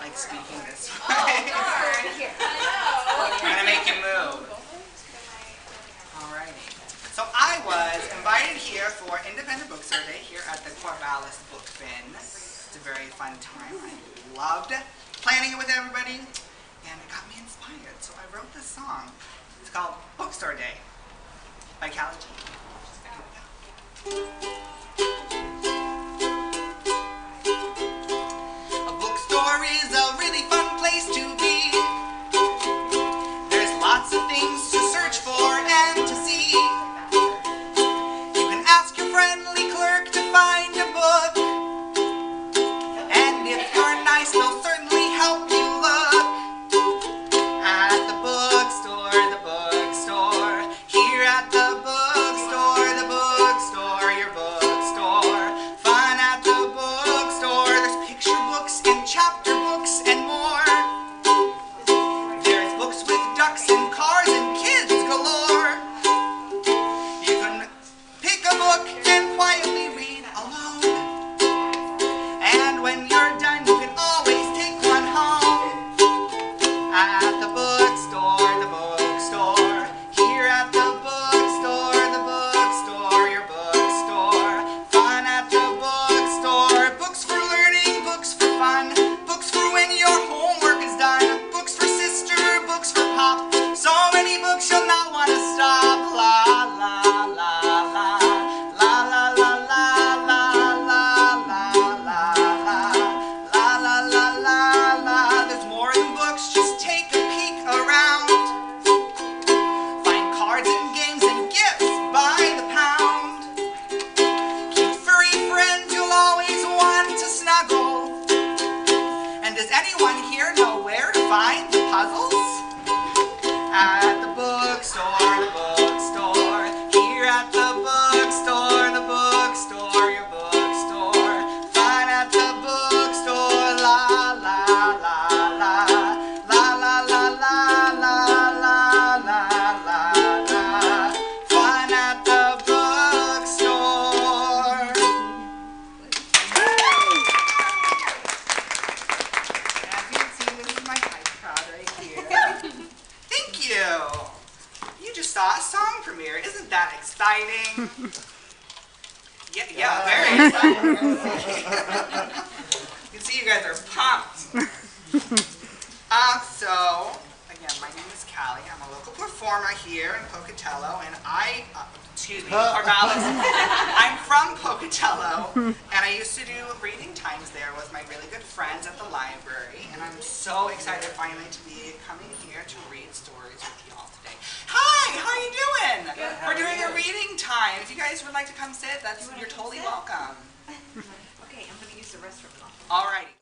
like speaking this way. Oh, darn. I'm going to make you move. Alrighty. So I was invited here for Independent Bookstore Day here at the Corvallis Book Bin. It's a very fun time. I loved planning it with everybody, and it got me inspired. So I wrote this song. It's called Bookstore Day by Cali. A bookstore is a really fun place to be. There's lots of things to search for and to see. You can ask your friendly clerk to find a book, and if you're nice, they'll certainly help you look. At the bookstore, here at the bookstore, your bookstore. Fun at the bookstore, there's picture books and chapter books and more. There's books with ducks and cars and kids galore. You can pick a book and quietly read alone. And when you're done, you can always take one home. At the bookstore, here at the bookstore, your bookstore. Fun at the bookstore, books for learning, books for fun, books for when your homework is done, books for sister, books for pop, so many books you'll not want to stop. La la la la, la la la la la la la la la la la la la. There's more than books, just take a peek around. Find cards and games and gifts by the pound. Cute furry friends you'll always want to snuggle. And does anyone here know where to find the puzzles? At the bookstore, here at the bookstore, your bookstore. Fun at the bookstore, la la la la, la la la la la la la la la. Fun at the bookstore. As you can see, this is my type crowd right here. Thank you. You just saw a song premiere. Isn't that exciting? Yeah, very exciting. You can see you guys are pumped. So, again, my name is Cali. I'm a local performer here in Pocatello, and Corvallis. I'm from Pocatello, and I used to do reading times there with my really good friends at the library, and I'm so excited finally to be coming here to read stories with you all today. Hi, how are you doing? Good. We're doing a reading time. If you guys would like to come sit, you're totally welcome. Okay, I'm going to use the restroom now. Alrighty.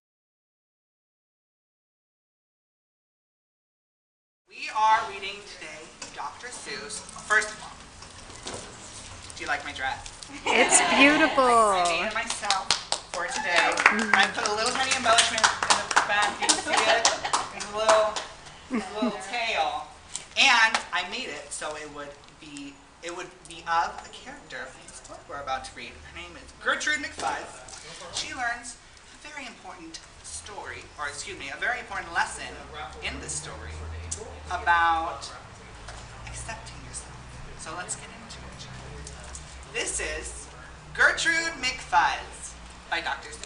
We are reading today Dr. Seuss. First of all, do you like my dress? It's beautiful. I made it myself for today. I put a little tiny embellishment in the back. You can see it. There's a little tail. And I made it so it would be of a character from this book we're about to read. Her name is Gertrude McFuzz. She learns a very important story, or excuse me, a very important lesson in this story about accepting yourself. So let's get into it. This is Gertrude McFuzz by Dr. Seuss.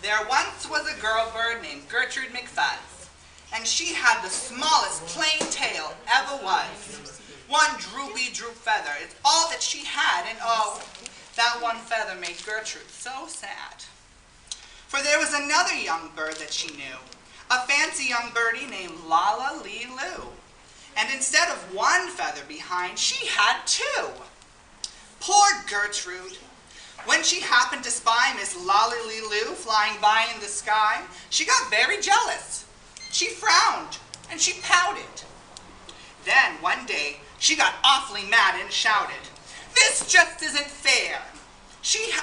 There once was a girl bird named Gertrude McFuzz, and she had the smallest plain tail ever was. One droopy droop feather. It's all that she had, and oh, that one feather made Gertrude so sad. For there was another young bird that she knew, a fancy young birdie named Lala Lee Loo. And instead of one feather behind, she had two. Poor Gertrude. When she happened to spy Miss Lala Lee Loo flying by in the sky, she got very jealous. She frowned and she pouted. Then one day, she got awfully mad and shouted, "This just isn't fair.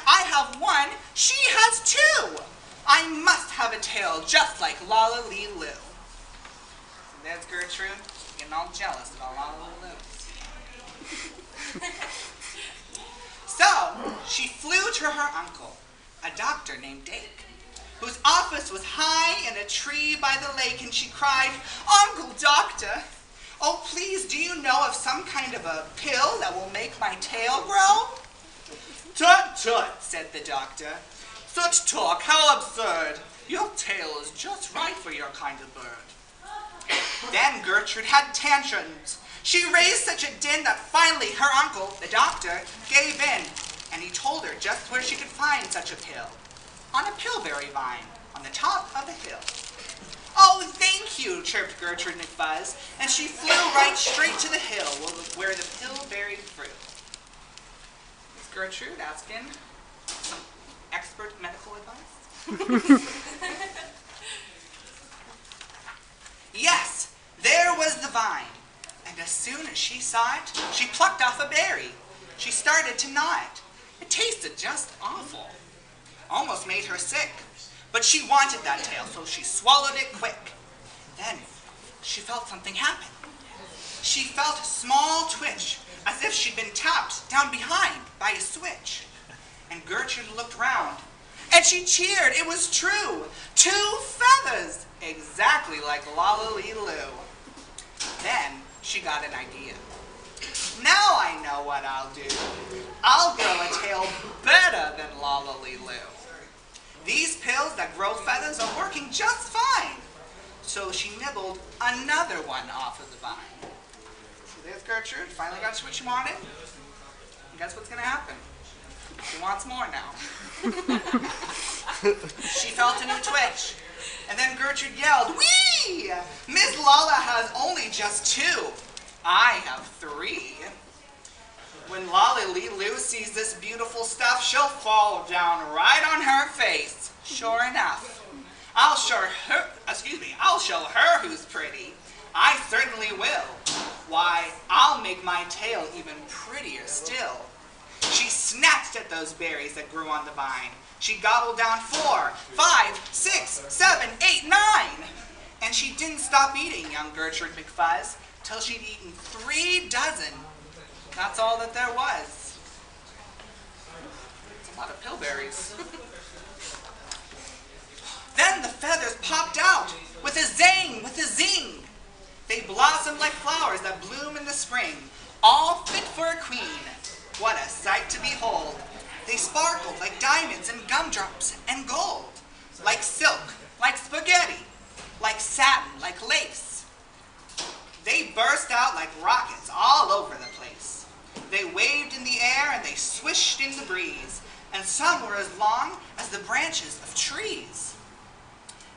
I have one, she has two. I must have a tail just like Lala Lee Loo." So there's Gertrude getting all jealous about Lala Lee Loo. So she flew to her uncle, a doctor named Dake, whose office was high in a tree by the lake, and she cried, "Uncle Doctor, oh please, do you know of some kind of a pill that will make my tail grow?" "Tut, tut," said the doctor. "Such talk, how absurd. Your tail is just right for your kind of bird." Then Gertrude had tantrums. She raised such a din that finally her uncle, the doctor, gave in, and he told her just where she could find such a pill. On a pillberry vine, on the top of a hill. "Oh, thank you," chirped Gertrude McFuzz, and she flew right straight to the hill where the pillberry grew. Is Gertrude asking some expert medical advice? Yes, there was the vine, and as soon as she saw it, she plucked off a berry. She started to gnaw it. It tasted just awful. Almost made her sick. But she wanted that tail, so she swallowed it quick. Then she felt something happen. She felt a small twitch, as if she'd been tapped down behind by a switch. And Gertrude looked round, and she cheered. It was true. 2 feathers, exactly like Lolly-Loo. Then she got an idea. Now I know what I'll do. I'll grow a tail better than Lolly-Loo. These pills that grow feathers are working just fine. So she nibbled another one off of the vine. So there's Gertrude, finally got what she wanted. And guess what's going to happen? She wants more now. She felt a new twitch. And then Gertrude yelled, "Whee! Miss Lala has only just 2. I have 3. When Lolly-Loo sees this beautiful stuff, she'll fall down right on her face. Sure enough. I'll show her who's pretty. I certainly will. Why, I'll make my tail even prettier still." She snatched at those berries that grew on the vine. She gobbled down 4, 5, 6, 7, 8, 9. And she didn't stop eating, young Gertrude McFuzz, till she'd eaten 3 dozen. That's all that there was. It's a lot of pillberries. Then the feathers popped out with a zang, with a zing. They blossomed like flowers that bloom in the spring, all fit for a queen. What a sight to behold. They sparkled like diamonds and gumdrops and gold, like silk, like spaghetti, like satin, like lace. They burst out like rockets all over the place. They waved in the air and they swished in the breeze, and some were as long as the branches of trees.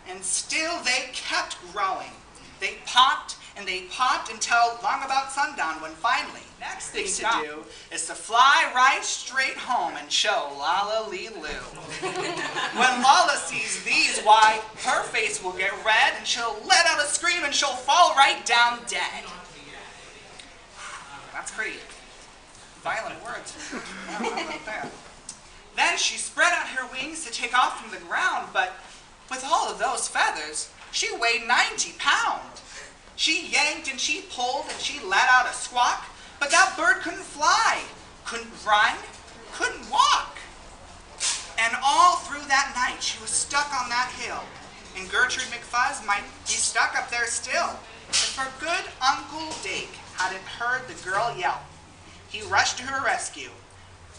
And still they kept growing. They popped and they popped until long about sundown, when finally, next thing to do is to fly right straight home and show Lolly-Loo. When Lala sees these, why, her face will get red and she'll let out a scream and she'll fall right down dead. That's pretty violent words. Then she spread out her wings to take off from the ground, but with all of those feathers, she weighed 90 pounds. She yanked and she pulled and she let out a squawk, but that bird couldn't fly, couldn't run, couldn't walk. And all through that night, she was stuck on that hill. And Gertrude McFuzz might be stuck up there still, if her good Uncle Dake hadn't heard the girl yelp. He rushed to her rescue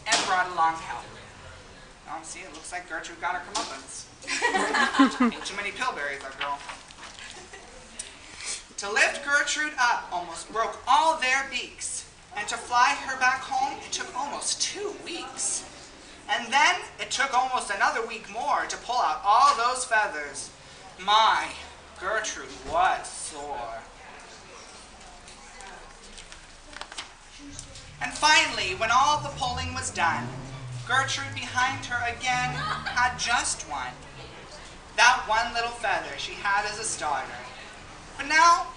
and brought along help. Oh, see, it looks like Gertrude got her comeuppance. Ain't too many pillberries, that girl. To lift Gertrude up almost broke all their beaks, and to fly her back home, it took almost 2 weeks. And then it took almost another week more to pull out all those feathers. My, Gertrude was sore. And finally, when all the pulling was done, Gertrude behind her again had just one. That one little feather she had as a starter. But now,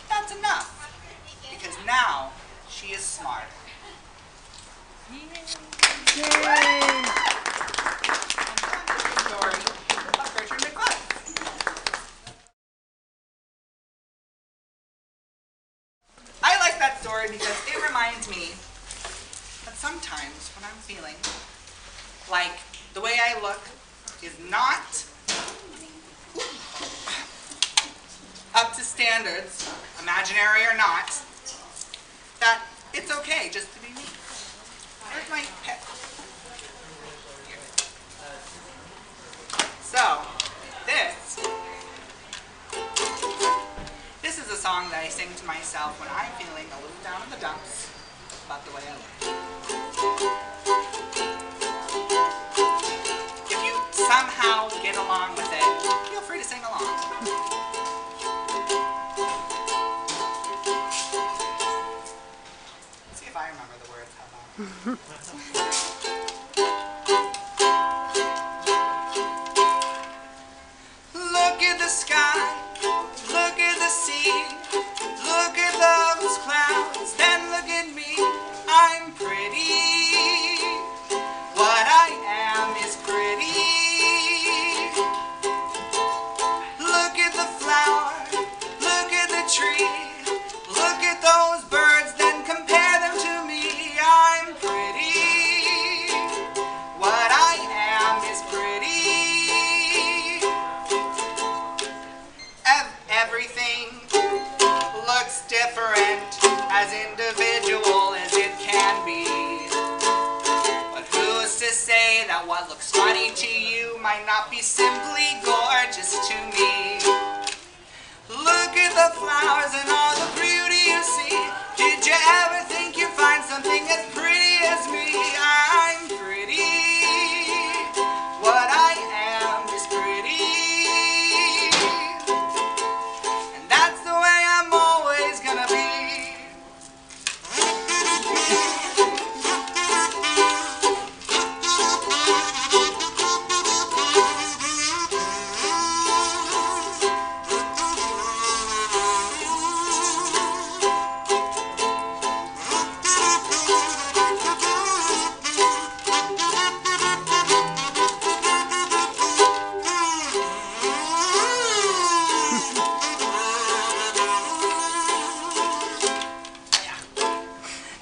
that's enough, because now she is smarter. Yay! Story of Gertrude McFuzz. I like that story because it reminds me that sometimes when I'm feeling like the way I look is not up to standards, imaginary or not, that it's okay just to be me. Where's my pet? Here. So, this is a song that I sing to myself when I'm feeling a little down in the dumps about the way I look. If you somehow get along with it, feel free to sing along. See if I remember the words. How about look at the sky, look at the sea, look at those clouds, then look at me. I'm pretty. What I am is pretty. Look at the flower, look at the tree, look at those birds, then compare them to me. I'm pretty. What I am is pretty. Everything looks different, as individual as it can be. But who's to say that what looks funny to you might not be simply gorgeous to me? Look at the flowers and all the beauty you see. Did you ever think you'd find something as pretty as me? I'm pretty. What I am is pretty. And that's the way I'm always gonna be.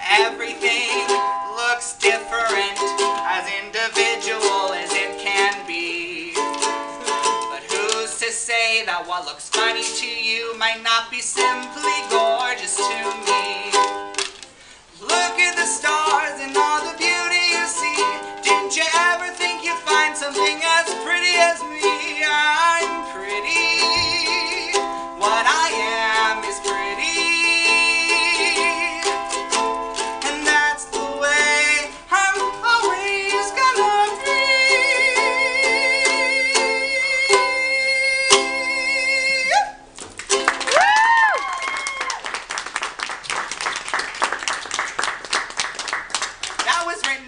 Everything looks different, as individual as it can be. But who's to say that what looks funny to you might not be simply gorgeous to me? Look at the stars and all the beauty you see. Didn't you ever think you'd find something as pretty as me? I'm pretty. What I am is pretty.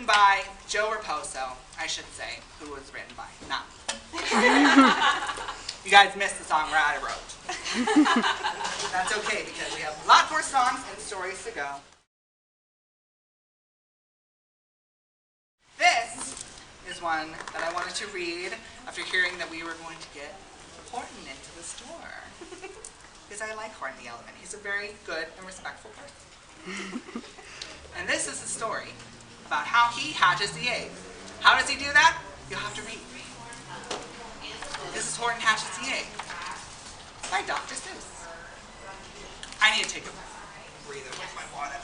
By Joe Raposo, I should say, who was written by, not me. You guys missed the song where I wrote. That's okay, because we have a lot more songs and stories to go. This is one that I wanted to read after hearing that we were going to get Horton into the store. Because I like Horton the elephant. He's a very good and respectful person. And this is the story about how he hatches the egg. How does he do that? You'll have to read. This is Horton Hatches the Egg by Dr. Seuss. I need to take a breather with my water.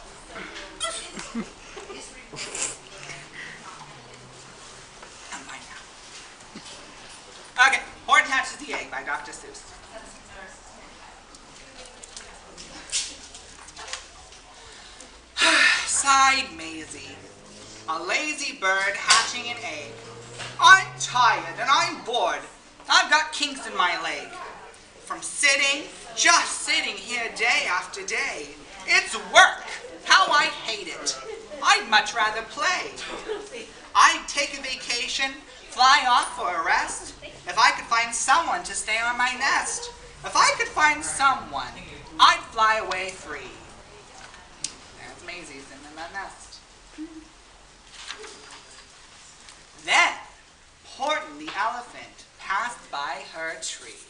I'm fine now. Okay, Horton Hatches the Egg by Dr. Seuss. Sighed Maisie, a lazy bird hatching an egg. I'm tired and I'm bored. I've got kinks in my leg. From sitting, just sitting here day after day. It's work. How I hate it. I'd much rather play. I'd take a vacation, fly off for a rest, if I could find someone to stay on my nest. If I could find someone, I'd fly away free. There's Maisie's in that nest. Then, Horton the elephant passed by her tree.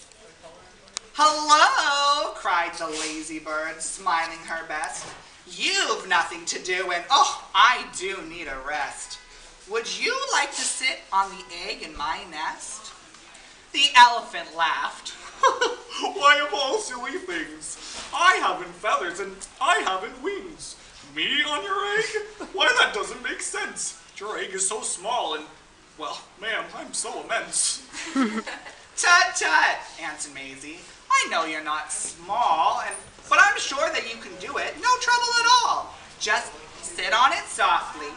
"Hello," cried the lazy bird, smiling her best. "You've nothing to do and, oh, I do need a rest. would you like to sit on the egg in my nest? The elephant laughed. Why, of all silly things, I haven't feathers and I haven't wings. Me on your egg? Why, that doesn't make sense. Your egg is so small and, well, ma'am, I'm so immense. Tut tut, answered Maisie. I know you're not small, but I'm sure that you can do it. No trouble at all. Just sit on it softly.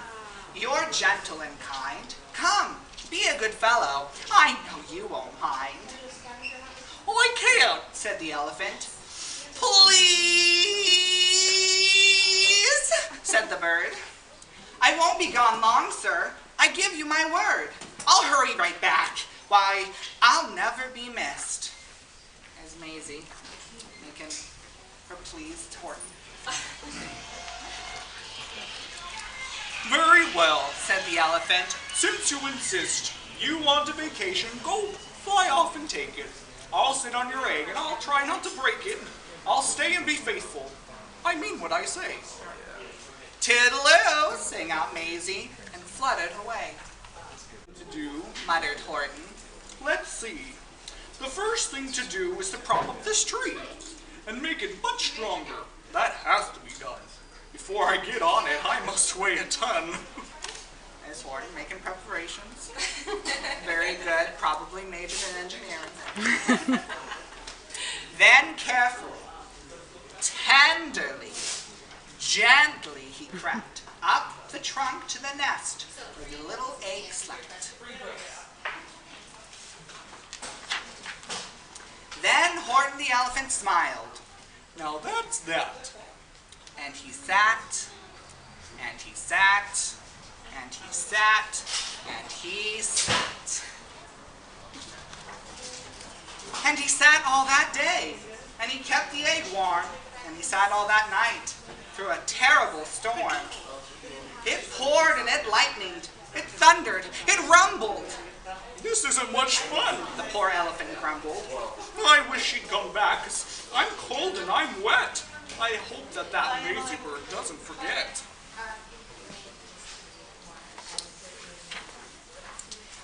You're gentle and kind. Come, be a good fellow. I know you won't mind. Oh, I can't, said the elephant. Please, said the bird. I won't be gone long, sir. I give you my word. I'll hurry right back. Why, I'll never be missed. There's Maisie, making her pleased Horton. Very well, said the elephant. Since you insist, you want a vacation, go fly off and take it. I'll sit on your egg and I'll try not to break it. I'll stay and be faithful. I mean what I say. Toodaloo, sang out Maisie, and fluttered away. To do, Muttered Horton. let's see. The first thing to do is to prop up this tree and make it much stronger. That has to be done. Before I get on it, I must weigh a ton. There's Horton making preparations. Very good, probably majored in engineering. Then carefully, tenderly, gently he crept up the trunk to the nest where the little egg slept. Then Horton the elephant smiled. Now that's that. And he sat, and he sat, and he sat, and he sat. And he sat all that day, and he kept the egg warm, and he sat all that night through a terrible storm. It poured and it lightened, it thundered, it rumbled. This isn't much fun. The poor elephant grumbled. I wish she'd come back, 'cause I'm cold and I'm wet. I hope that Maisie bird doesn't forget.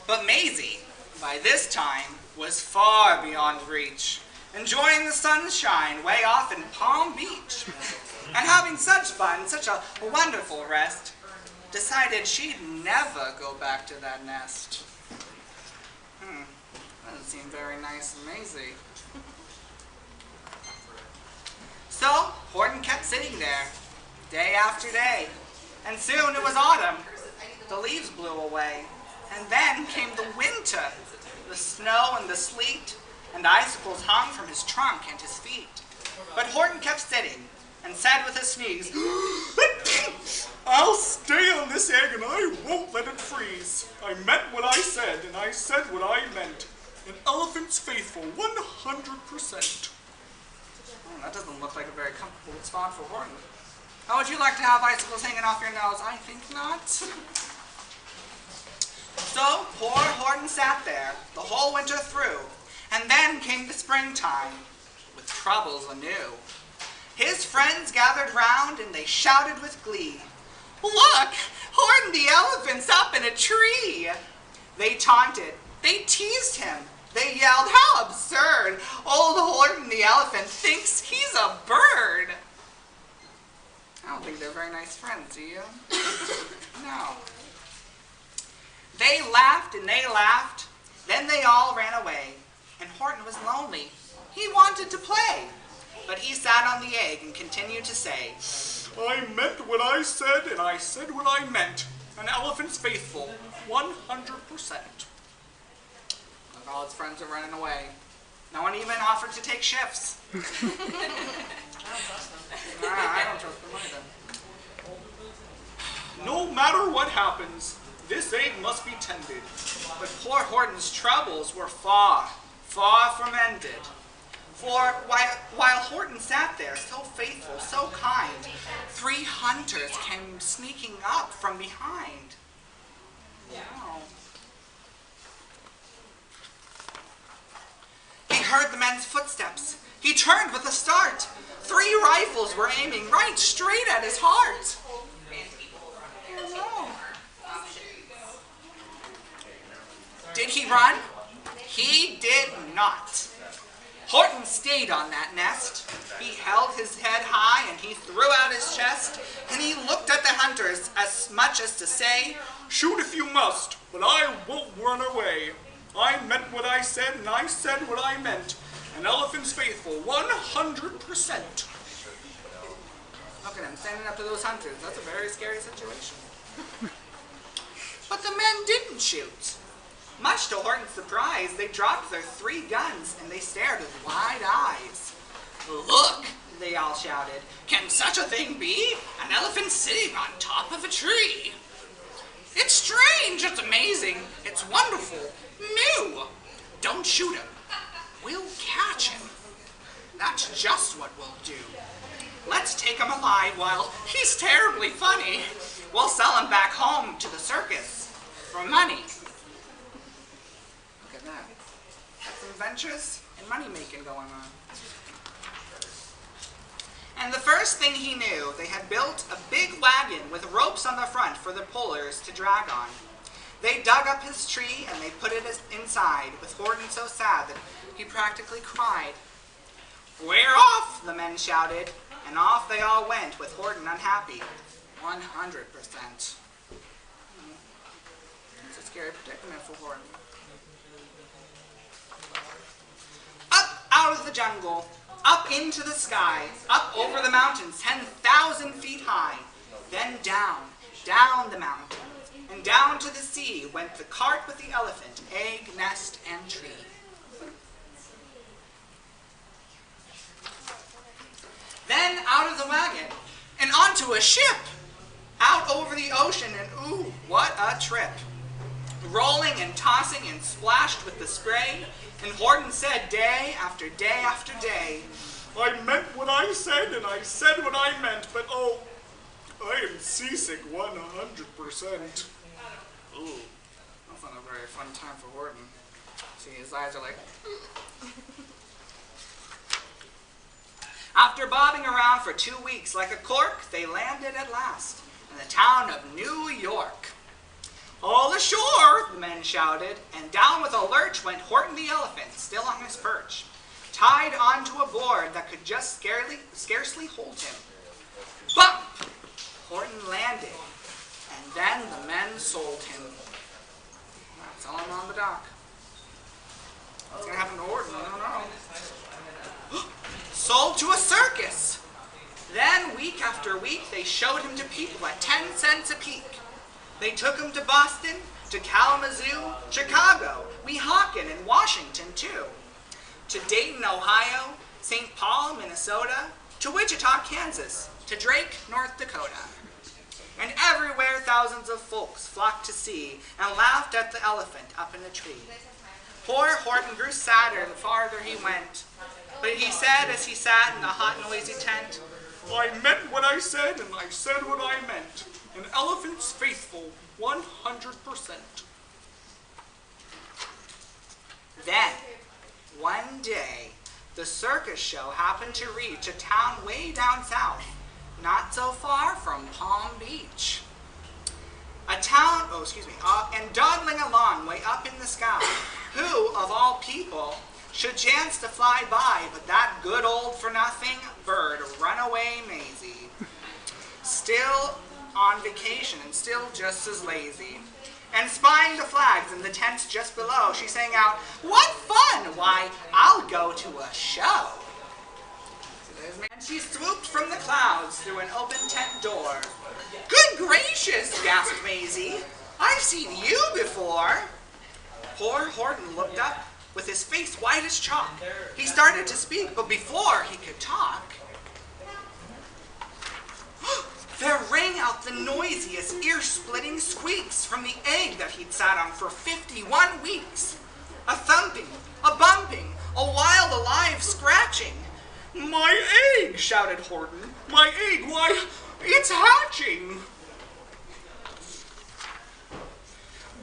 But Maisie, by this time, was far beyond reach, enjoying the sunshine way off in Palm Beach, and having such fun, such a wonderful rest, decided she'd never go back to that nest. Doesn't seem very nice and Maisie. So Horton kept sitting there, day after day, and soon it was autumn. The leaves blew away, and then came the winter. The snow and the sleet, and icicles hung from his trunk and his feet. But Horton kept sitting, and said with a sneeze, I'll stay on this egg and I won't let it freeze. I meant what I said, and I said what I meant. An elephant's faithful, 100%. That doesn't look like a very comfortable spot for Horton. How would you like to have icicles hanging off your nose? I think not. So poor Horton sat there the whole winter through, and then came the springtime, with troubles anew. His friends gathered round, and they shouted with glee, Look! Horton the elephant's up in a tree! They taunted, they teased him, they yelled, How absurd! Old Horton the elephant thinks he's a bird! I don't think they're very nice friends, do you? No. They laughed and they laughed, then they all ran away, and Horton was lonely. He wanted to play, but he sat on the egg and continued to say, I meant what I said, and I said what I meant. An elephant's faithful, 100%. Look, all his friends are running away. No one even offered to take shifts. I don't trust them either. No matter what happens, this egg must be tended. But poor Horton's troubles were far, far from ended. For while Horton sat there, so faithful, so kind, 3 hunters came sneaking up from behind. Wow. He heard the men's footsteps. He turned with a start. 3 rifles were aiming right straight at his heart. Oh, no. Did he run? He did not. Horton stayed on that nest. He held his head high and he threw out his chest, and he looked at the hunters as much as to say, "Shoot if you must, but I won't run away. I meant what I said, and I said what I meant. An elephant's faithful, 100%. Look at him standing up to those hunters. That's a very scary situation. But the men didn't shoot. Much to Horton's surprise, they dropped their 3 guns and they stared with wide eyes. "Look," they all shouted, "can such a thing be? An elephant sitting on top of a tree. It's strange, it's amazing, it's wonderful, new. Don't shoot him. We'll catch him. That's just what we'll do. Let's take him alive while he's terribly funny. We'll sell him back home to the circus for money." Look at that. Got some ventures and money making going on. And the first thing he knew, they had built a big wagon with ropes on the front for the pullers to drag on. They dug up his tree and they put it inside, with Horton so sad that he practically cried. "We're off," the men shouted, and off they all went with Horton unhappy. 100%. It's a scary predicament for Horton. Up out of the jungle, up into the sky, up over the mountains 10,000 feet high, then down, down the mountain, and down to the sea went the cart with the elephant, egg, nest, and tree. Then out of the wagon, and onto a ship, out over the ocean, and ooh, what a trip. Rolling and tossing and splashed with the spray, and Horton said day after day after day, I meant what I said, and I said what I meant, but oh, I am seasick 100%. Ooh, that's not a very fun time for Horton. See, his eyes are like... After bobbing around for 2 weeks like a cork, they landed at last in the town of New York. "All ashore," the men shouted, and down with a lurch went Horton the elephant, still on his perch, tied onto a board that could just scarcely hold him. Bump! Horton landed, and then the men sold him. Sell him on the dock. What's going to happen to Horton? I don't know. Sold to a circus. Then, week after week, they showed him to people at 10 cents a peek. They took him to Boston, to Kalamazoo, Chicago, Weehawken, and Washington, too. To Dayton, Ohio, St. Paul, Minnesota, to Wichita, Kansas, to Drake, North Dakota. And everywhere thousands of folks flocked to see and laughed at the elephant up in the tree. Poor Horton grew sadder the farther he went. But he said as he sat in the hot, noisy tent, I meant what I said, and I said what I meant. An elephant's faithful, 100%. Then, one day, the circus show happened to reach a town way down south, not so far from Palm Beach. A town, and dawdling along way up in the sky, who, of all people, should chance to fly by but that good old for-nothing bird, Runaway Maisie. Still on vacation and still just as lazy. And spying the flags in the tents just below, she sang out, "What fun! Why, I'll go to a show." And she swooped from the clouds through an open tent door. "Good gracious," gasped Maisie, "I've seen you before." Poor Horton looked up with his face white as chalk. He started to speak, but before he could talk, there rang out the noisiest, ear-splitting squeaks from the egg that he'd sat on for 51 weeks. A thumping, a bumping, a wild, alive scratching. "My egg!" shouted Horton. "My egg! Why, it's hatching!"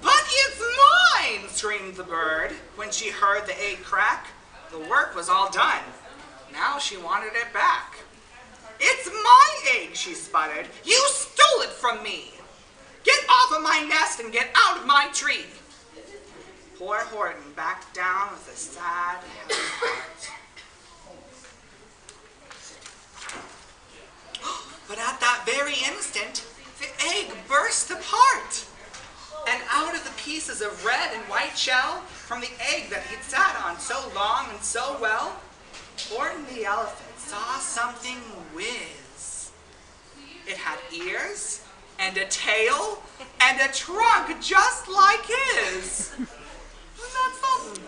"But it's mine!" screamed the bird. When she heard the egg crack, the work was all done. Now she wanted it back. "It's my egg," she sputtered. "You stole it from me! Get off of my nest and get out of my tree!" Poor Horton backed down with a sad, heavy heart. But at that very instant, the egg burst apart. And out of the pieces of red and white shell from the egg that he'd sat on so long and so well, Horton the elephant saw something whiz. It had ears and a tail and a trunk just like his. Isn't that something?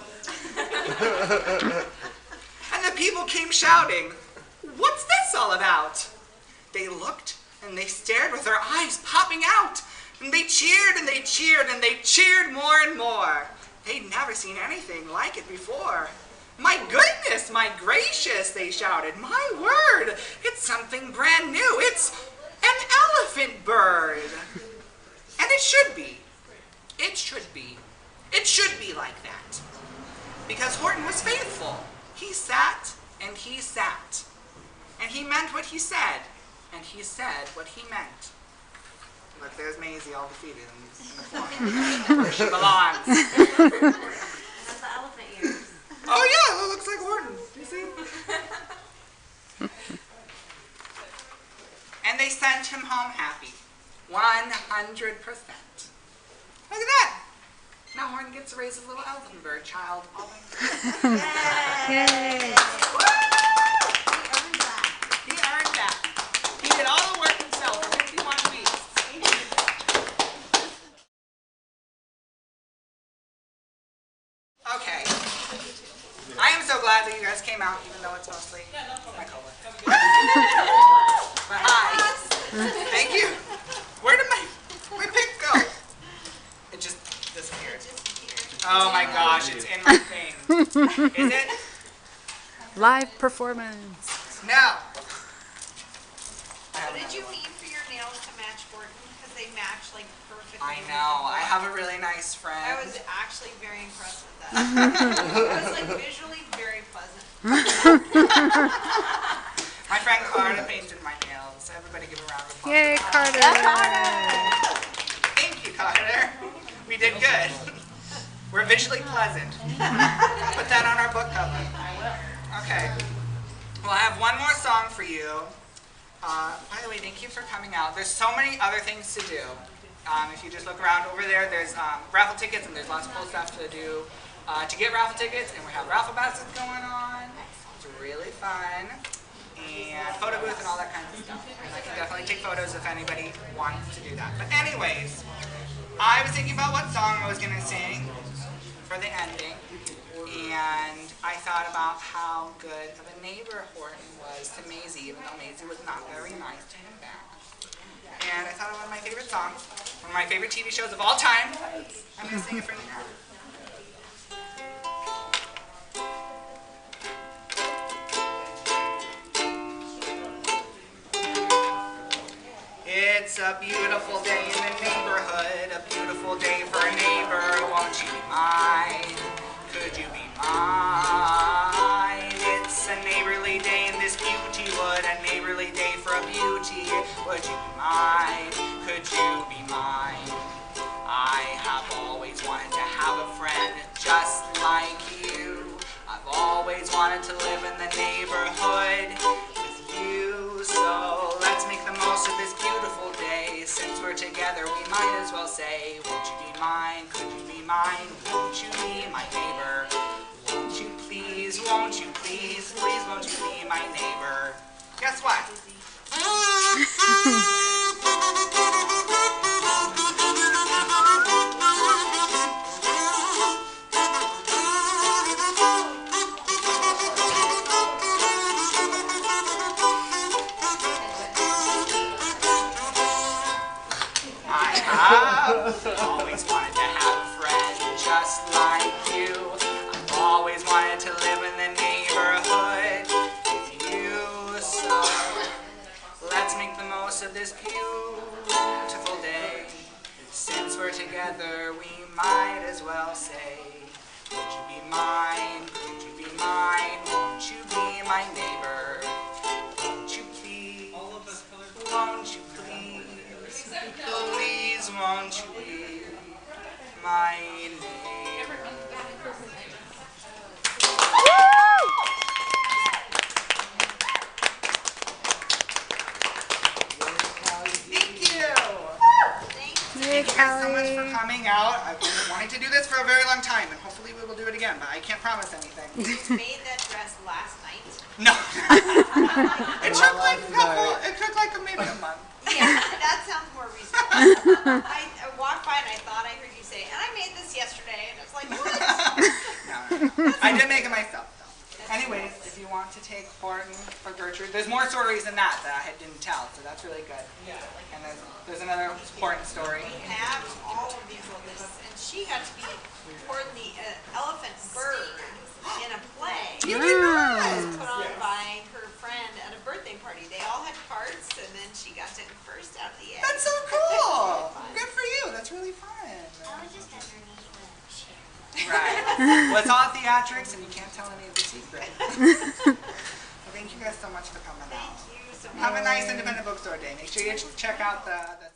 And the people came shouting, "What's this all about?" They looked and they stared with their eyes popping out. And they cheered and they cheered and they cheered more and more. They'd never seen anything like it before. "My goodness, my gracious," they shouted. "My word, it's something brand new. It's an elephant bird." And it should be. It should be. It should be like that. Because Horton was faithful. He sat and he sat. And he meant what he said. And he said what he meant. Look, there's Maisie all defeated in the corner, where she belongs. That's the elephant ears. Oh yeah, that looks like Horton. You see? And they sent him home happy. 100%. Look at that. Now Horton gets to raise his little elephant bird child all by himself. Yay! Woo! He earned that. He did all the work himself for 51 weeks. Okay. I am so glad that you guys came out, even though it's mostly my coworker. But hi. Thank you. Where did my pick go? It just disappeared. Oh my gosh, it's in my thing. Is it? Live performance. No. What did you mean for your nails to match Horton? Because they match like perfectly. I know. I have a really nice friend. I was actually very impressed with that. It was like visually very pleasant. My friend Carter painted my nails. Everybody give a round of applause. Yay, Carter! Thank you, Carter. We did good. We're visually pleasant. Put that on our book cover. Okay. Well, I have one more song for you. By the way, thank you for coming out. There's so many other things to do. If you just look around over there, there's raffle tickets and there's lots of cool stuff to do to get raffle tickets. And we have raffle baskets going on. It's really fun. And photo booth and all that kind of stuff. And I can definitely take photos if anybody wants to do that. But anyways, I was thinking about what song I was going to sing for the ending. And I thought about how good of a neighbor Horton was to Maisie, even though Maisie was not very nice to him back. And I thought of one of my favorite songs, one of my favorite TV shows of all time. I'm going to sing it for you now. It's a beautiful day in the neighborhood, a beautiful day for a neighbor. Won't you be mine? Could you be mine? It's a neighborly day in this beauty wood, a neighborly day for a beauty. Would you be mine? Could you be mine? I have always wanted to have a friend just like you. I've always wanted to live in the neighborhood with you. So let's make the most of this beautiful day. Since we're together, we might as well say, won't you be mine? Could you be mine? Won't you be my neighbor? Won't you please, won't you please, please won't you be my neighbor? Guess what? I've always wanted to have a friend just like you. I've always wanted to live in the neighborhood with you. So let's make the most of this beautiful day. Since we're together, we might as well say, would you be mine? Could you be mine? Won't you be my neighbor? Won't you please? Won't you please? Please won't you be my neighbor? to do this for a very long time, and hopefully we will do it again, but I can't promise anything. You made that dress last night? No. It took like maybe a month. Yeah, that sounds more reasonable. I walked by and I thought I heard you say, and I made this yesterday, and I was like, what? No. I did make it myself, though. Anyways, if you want to take Horton for Gertrude, there's more stories than that I didn't tell, so that's really good. Yeah. And there's another Horton story. We have all of these lists, and she got to be Horton the elephant bird in a play. You did not. It was put on by her friend at a birthday party. They all had cards, and then she got to first out of the egg. That's so cool. Good for you. That's really fun. I was just underneath the chair. Right. Well, it's all theatrics, and you can't tell any of the secrets. Well, thank you guys so much for coming out. Thank you so much. Have a nice independent bookstore day. Make sure you check out the